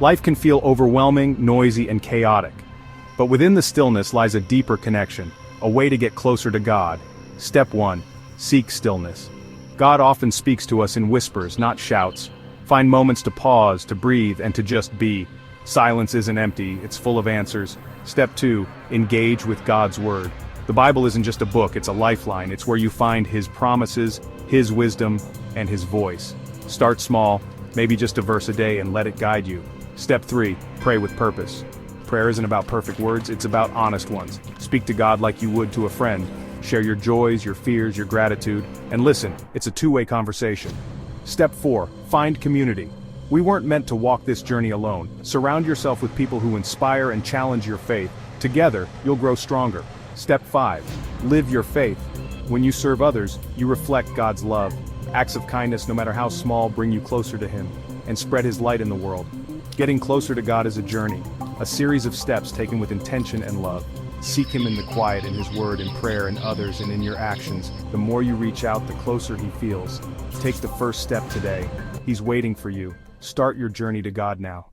Life can feel overwhelming, noisy, and chaotic. But within the stillness lies a deeper connection, a way to get closer to God. Step 1. Seek stillness. God often speaks to us in whispers, not shouts. Find moments to pause, to breathe, and to just be. Silence isn't empty, it's full of answers. Step 2. Engage with God's Word. The Bible isn't just a book, it's a lifeline. It's where you find His promises, His wisdom, and His voice. Start small, maybe just a verse a day, and let it guide you. Step 3. Pray with purpose. Prayer isn't about perfect words, it's about honest ones. Speak to God like you would to a friend. Share your joys, your fears, your gratitude, and listen, it's a two-way conversation. Step 4. Find community. We weren't meant to walk this journey alone. Surround yourself with people who inspire and challenge your faith. Together, you'll grow stronger. Step 5. Live your faith. When you serve others, you reflect God's love. Acts of kindness, no matter how small, bring you closer to Him and spread His light in the world. Getting closer to God is a journey, a series of steps taken with intention and love. Seek Him in the quiet, in His Word, in prayer, in others, and in your actions. The more you reach out, the closer He feels. Take the first step today. He's waiting for you. Start your journey to God now.